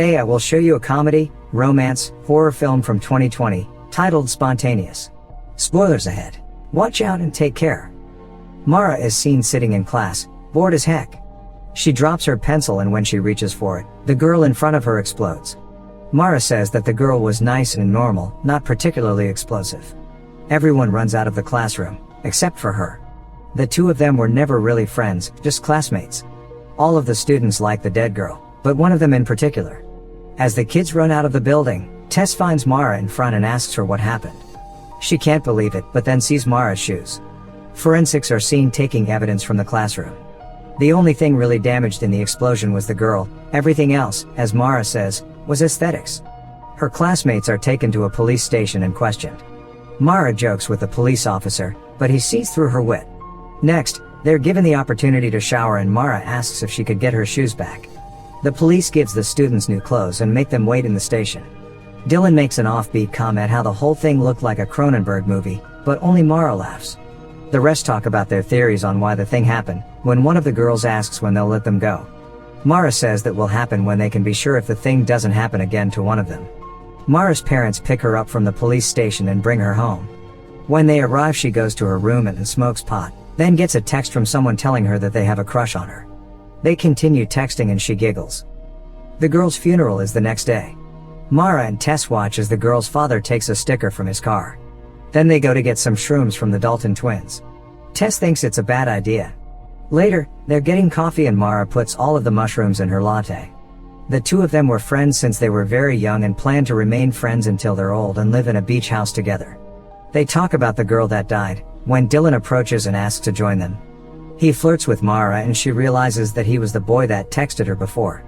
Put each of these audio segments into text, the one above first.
Today I will show you a comedy, romance, horror film from 2020, titled Spontaneous. Spoilers ahead. Watch out and take care. Mara is seen sitting in class, bored as heck. She drops her pencil and when she reaches for it, the girl in front of her explodes. Mara says that the girl was nice and normal, not particularly explosive. Everyone runs out of the classroom, except for her. The two of them were never really friends, just classmates. All of the students like the dead girl, but one of them in particular. As the kids run out of the building, Tess finds Mara in front and asks her what happened. She can't believe it, but then sees Mara's shoes. Forensics are seen taking evidence from the classroom. The only thing really damaged in the explosion was the girl. Everything else, as Mara says, was aesthetics. Her classmates are taken to a police station and questioned. Mara jokes with the police officer, but he sees through her wit. Next, they're given the opportunity to shower and Mara asks if she could get her shoes back. The police gives the students new clothes and make them wait in the station. Dylan makes an offbeat comment how the whole thing looked like a Cronenberg movie, but only Mara laughs. The rest talk about their theories on why the thing happened, when one of the girls asks when they'll let them go. Mara says that will happen when they can be sure if the thing doesn't happen again to one of them. Mara's parents pick her up from the police station and bring her home. When they arrive she goes to her room and smokes pot, then gets a text from someone telling her that they have a crush on her. They continue texting and she giggles. The girl's funeral is the next day. Mara and Tess watch as the girl's father takes a sticker from his car. Then they go to get some shrooms from the Dalton twins. Tess thinks it's a bad idea. Later, they're getting coffee and Mara puts all of the mushrooms in her latte. The two of them were friends since they were very young and plan to remain friends until they're old and live in a beach house together. They talk about the girl that died, when Dylan approaches and asks to join them. He flirts with Mara and she realizes that he was the boy that texted her before.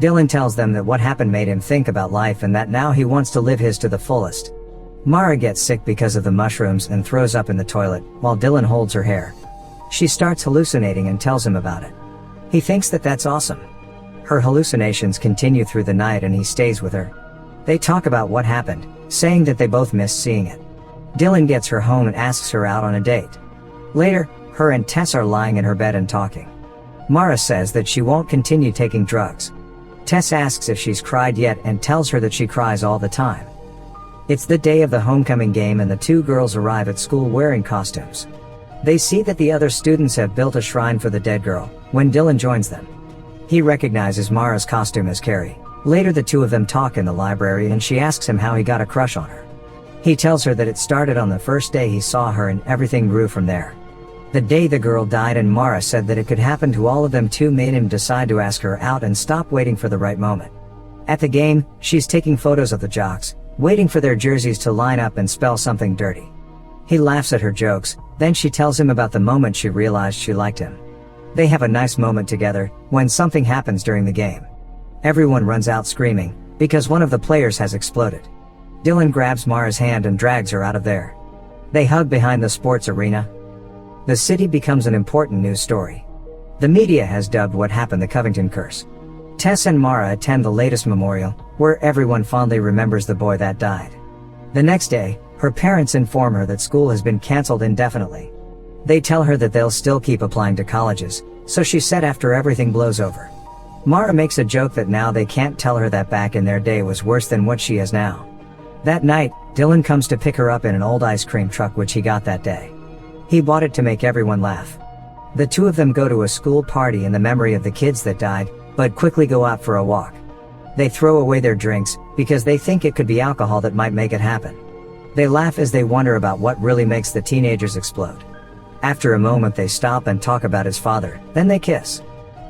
Dylan tells them that what happened made him think about life and that now he wants to live his to the fullest. Mara gets sick because of the mushrooms and throws up in the toilet, while Dylan holds her hair. She starts hallucinating and tells him about it. He thinks that that's awesome. Her hallucinations continue through the night and he stays with her. They talk about what happened, saying that they both missed seeing it. Dylan gets her home and asks her out on a date. Later, her and Tess are lying in her bed and talking. Mara says that she won't continue taking drugs. Tess asks if she's cried yet and tells her that she cries all the time. It's the day of the homecoming game and the two girls arrive at school wearing costumes. They see that the other students have built a shrine for the dead girl, when Dylan joins them. He recognizes Mara's costume as Carrie. Later the two of them talk in the library and she asks him how he got a crush on her. He tells her that it started on the first day he saw her and everything grew from there. The day the girl died and Mara said that it could happen to all of them too made him decide to ask her out and stop waiting for the right moment. At the game, she's taking photos of the jocks, waiting for their jerseys to line up and spell something dirty. He laughs at her jokes, then she tells him about the moment she realized she liked him. They have a nice moment together, when something happens during the game. Everyone runs out screaming, because one of the players has exploded. Dylan grabs Mara's hand and drags her out of there. They hug behind the sports arena. The city becomes an important news story. The media has dubbed what happened the Covington curse. Tess and Mara attend the latest memorial, where everyone fondly remembers the boy that died. The next day, her parents inform her that school has been canceled indefinitely. They tell her that they'll still keep applying to colleges, so she's set after everything blows over. Mara makes a joke that now they can't tell her that back in their day was worse than what she is now. That night, Dylan comes to pick her up in an old ice cream truck which he got that day. He bought it to make everyone laugh. The two of them go to a school party in the memory of the kids that died, but quickly go out for a walk. They throw away their drinks, because they think it could be alcohol that might make it happen. They laugh as they wonder about what really makes the teenagers explode. After a moment they stop and talk about his father, then they kiss.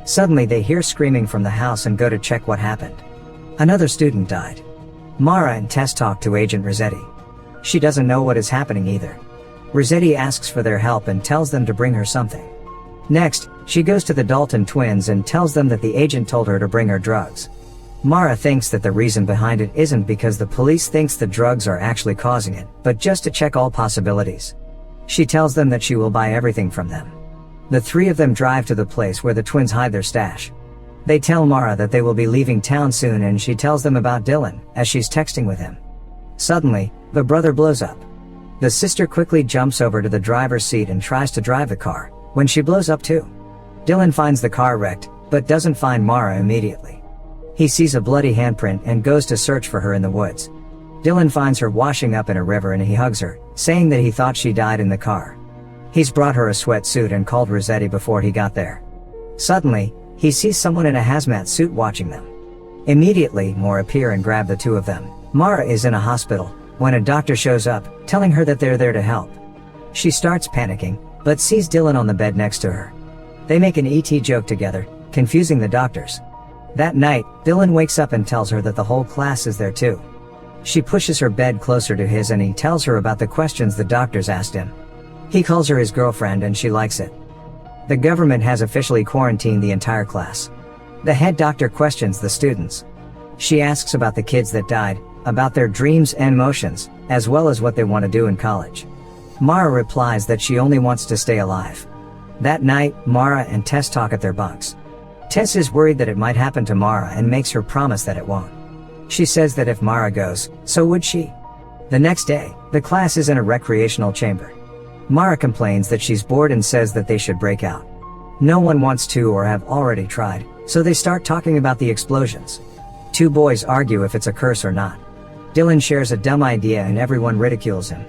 Suddenly they hear screaming from the house and go to check what happened. Another student died. Mara and Tess talk to Agent Rossetti. She doesn't know what is happening either. Rossetti asks for their help and tells them to bring her something. Next, she goes to the Dalton twins and tells them that the agent told her to bring her drugs. Mara thinks that the reason behind it isn't because the police thinks the drugs are actually causing it, but just to check all possibilities. She tells them that she will buy everything from them. The three of them drive to the place where the twins hide their stash. They tell Mara that they will be leaving town soon and she tells them about Dylan, as she's texting with him. Suddenly, the brother blows up. The sister quickly jumps over to the driver's seat and tries to drive the car, when she blows up too. Dylan finds the car wrecked, but doesn't find Mara immediately. He sees a bloody handprint and goes to search for her in the woods. Dylan finds her washing up in a river and he hugs her, saying that he thought she died in the car. He's brought her a sweatsuit and called Rossetti before he got there. Suddenly, he sees someone in a hazmat suit watching them. Immediately, more appear and grab the two of them. Mara is in a hospital when a doctor shows up, telling her that they're there to help. She starts panicking, but sees Dylan on the bed next to her. They make an ET joke together, confusing the doctors. That night, Dylan wakes up and tells her that the whole class is there too. She pushes her bed closer to his and he tells her about the questions the doctors asked him. He calls her his girlfriend and she likes it. The government has officially quarantined the entire class. The head doctor questions the students. She asks about the kids that died, about their dreams and emotions, as well as what they want to do in college. Mara replies that she only wants to stay alive. That night, Mara and Tess talk at their bunks. Tess is worried that it might happen to Mara and makes her promise that it won't. She says that if Mara goes, so would she. The next day, the class is in a recreational chamber. Mara complains that she's bored and says that they should break out. No one wants to or have already tried, so they start talking about the explosions. Two boys argue if it's a curse or not. Dylan shares a dumb idea and everyone ridicules him.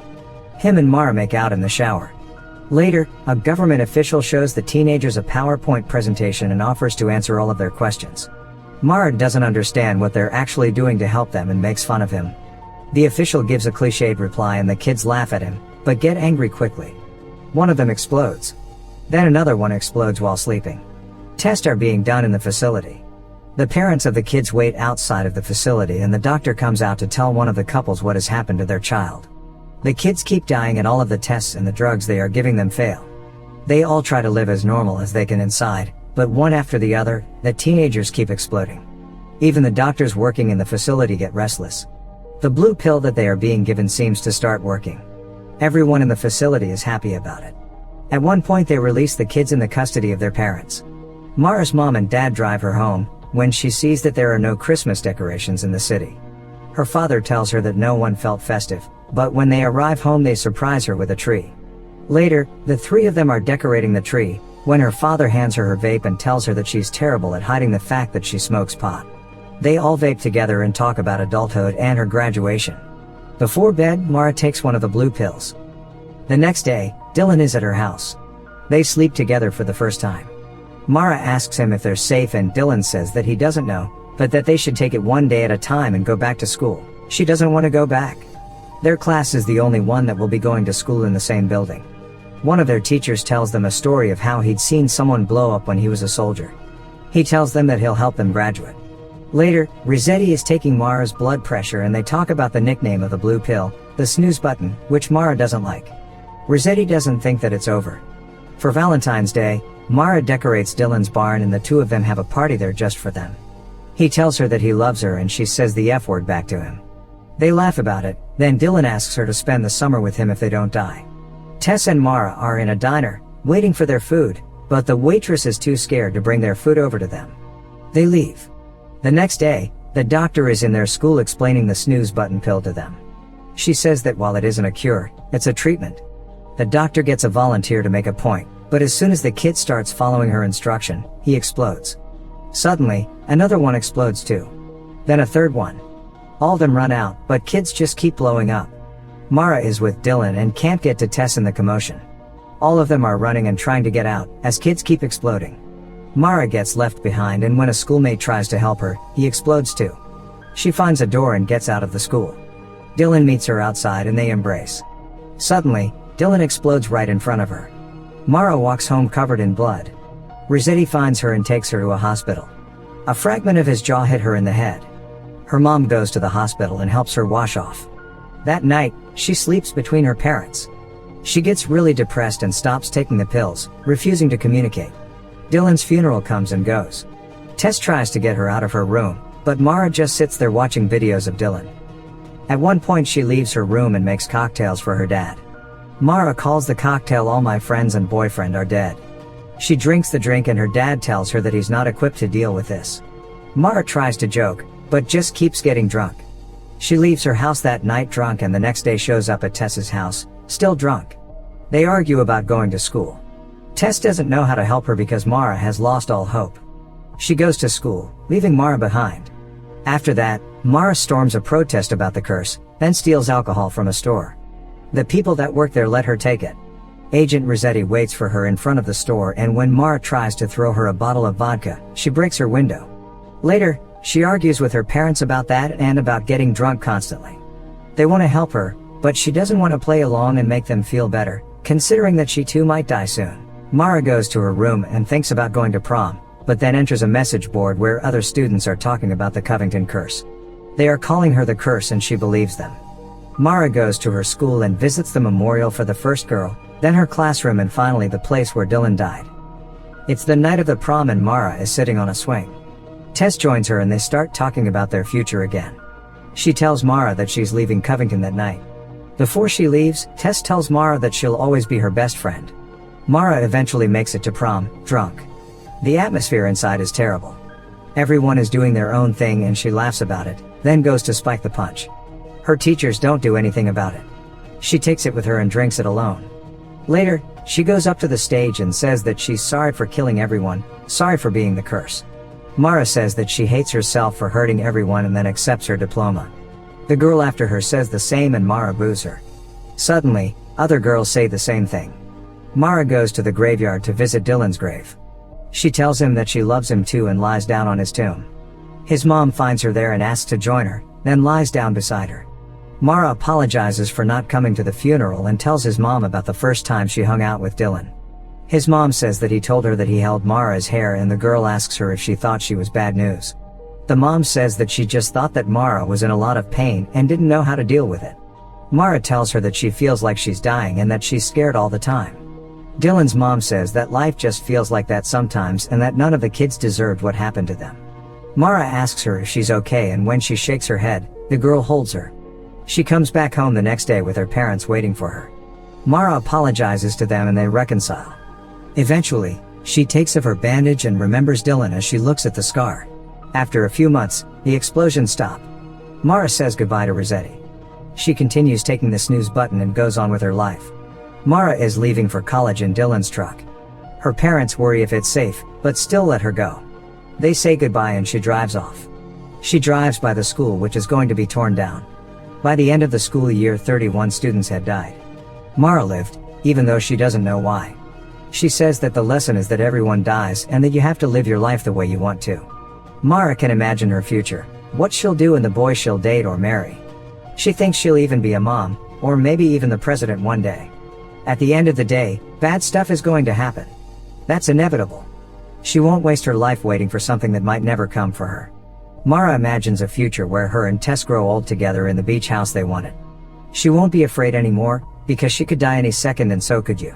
Him and Mara make out in the shower. Later, a government official shows the teenagers a PowerPoint presentation and offers to answer all of their questions. Mara doesn't understand what they're actually doing to help them and makes fun of him. The official gives a cliched reply and the kids laugh at him, but get angry quickly. One of them explodes. Then another one explodes while sleeping. Tests are being done in the facility. The parents of the kids wait outside of the facility and the doctor comes out to tell one of the couples what has happened to their child. The kids keep dying and all of the tests and the drugs they are giving them fail. They all try to live as normal as they can inside, but one after the other, the teenagers keep exploding. Even the doctors working in the facility get restless. The blue pill that they are being given seems to start working. Everyone in the facility is happy about it. At one point they release the kids in the custody of their parents. Mara's mom and dad drive her home, when she sees that there are no Christmas decorations in the city. Her father tells her that no one felt festive, but when they arrive home they surprise her with a tree. Later, the three of them are decorating the tree, when her father hands her vape and tells her that she's terrible at hiding the fact that she smokes pot. They all vape together and talk about adulthood and her graduation. Before bed, Mara takes one of the blue pills. The next day, Dylan is at her house. They sleep together for the first time. Mara asks him if they're safe and Dylan says that he doesn't know, but that they should take it one day at a time and go back to school. She doesn't want to go back. Their class is the only one that will be going to school in the same building. One of their teachers tells them a story of how he'd seen someone blow up when he was a soldier. He tells them that he'll help them graduate. Later, Rossetti is taking Mara's blood pressure and they talk about the nickname of the blue pill, the snooze button, which Mara doesn't like. Rossetti doesn't think that it's over. For Valentine's Day, Mara decorates Dylan's barn and the two of them have a party there just for them. He tells her that he loves her and she says the F word back to him. They laugh about it, then Dylan asks her to spend the summer with him if they don't die. Tess and Mara are in a diner, waiting for their food, but the waitress is too scared to bring their food over to them. They leave. The next day, the doctor is in their school explaining the snooze button pill to them. She says that while it isn't a cure, it's a treatment. The doctor gets a volunteer to make a point, but as soon as the kid starts following her instruction, he explodes. Suddenly, another one explodes too. Then a third one. All of them run out, but kids just keep blowing up. Mara is with Dylan and can't get to Tess in the commotion. All of them are running and trying to get out, as kids keep exploding. Mara gets left behind and when a schoolmate tries to help her, he explodes too. She finds a door and gets out of the school. Dylan meets her outside and they embrace. Suddenly, Dylan explodes right in front of her. Mara walks home covered in blood. Rossetti finds her and takes her to a hospital. A fragment of his jaw hit her in the head. Her mom goes to the hospital and helps her wash off. That night, she sleeps between her parents. She gets really depressed and stops taking the pills, refusing to communicate. Dylan's funeral comes and goes. Tess tries to get her out of her room, but Mara just sits there watching videos of Dylan. At one point she leaves her room and makes cocktails for her dad. Mara calls the cocktail "All My Friends and Boyfriend Are Dead." She drinks the drink and her dad tells her that he's not equipped to deal with this. Mara tries to joke, but just keeps getting drunk. She leaves her house that night drunk and the next day shows up at Tess's house, still drunk. They argue about going to school. Tess doesn't know how to help her because Mara has lost all hope. She goes to school, leaving Mara behind. After that, Mara storms a protest about the curse, then steals alcohol from a store. The people that work there let her take it. Agent Rossetti waits for her in front of the store, and when Mara tries to throw her a bottle of vodka, she breaks her window. Later, she argues with her parents about that and about getting drunk constantly. They want to help her, but she doesn't want to play along and make them feel better, considering that she too might die soon. Mara goes to her room and thinks about going to prom, but then enters a message board where other students are talking about the Covington curse. They are calling her the curse and she believes them. Mara goes to her school and visits the memorial for the first girl, then her classroom, and finally the place where Dylan died. It's the night of the prom and Mara is sitting on a swing. Tess joins her and they start talking about their future again. She tells Mara that she's leaving Covington that night. Before she leaves, Tess tells Mara that she'll always be her best friend. Mara eventually makes it to prom, drunk. The atmosphere inside is terrible. Everyone is doing their own thing and she laughs about it, then goes to spike the punch. Her teachers don't do anything about it. She takes it with her and drinks it alone. Later, she goes up to the stage and says that she's sorry for killing everyone, sorry for being the curse. Mara says that she hates herself for hurting everyone and then accepts her diploma. The girl after her says the same and Mara boos her. Suddenly, other girls say the same thing. Mara goes to the graveyard to visit Dylan's grave. She tells him that she loves him too and lies down on his tomb. His mom finds her there and asks to join her, then lies down beside her. Mara apologizes for not coming to the funeral and tells his mom about the first time she hung out with Dylan. His mom says that he told her that he held Mara's hair, and the girl asks her if she thought she was bad news. The mom says that she just thought that Mara was in a lot of pain and didn't know how to deal with it. Mara tells her that she feels like she's dying and that she's scared all the time. Dylan's mom says that life just feels like that sometimes and that none of the kids deserved what happened to them. Mara asks her if she's okay, and when she shakes her head, the girl holds her. She comes back home the next day with her parents waiting for her. Mara apologizes to them and they reconcile. Eventually, she takes off her bandage and remembers Dylan as she looks at the scar. After a few months, the explosions stop. Mara says goodbye to Rossetti. She continues taking the snooze button and goes on with her life. Mara is leaving for college in Dylan's truck. Her parents worry if it's safe, but still let her go. They say goodbye and she drives off. She drives by the school, which is going to be torn down. By the end of the school year, 31 students had died. Mara lived, even though she doesn't know why. She says that the lesson is that everyone dies and that you have to live your life the way you want to. Mara can imagine her future, what she'll do and the boy she'll date or marry. She thinks she'll even be a mom, or maybe even the president one day. At the end of the day, bad stuff is going to happen. That's inevitable. She won't waste her life waiting for something that might never come for her. Mara imagines a future where her and Tess grow old together in the beach house they wanted. She won't be afraid anymore, because she could die any second and so could you.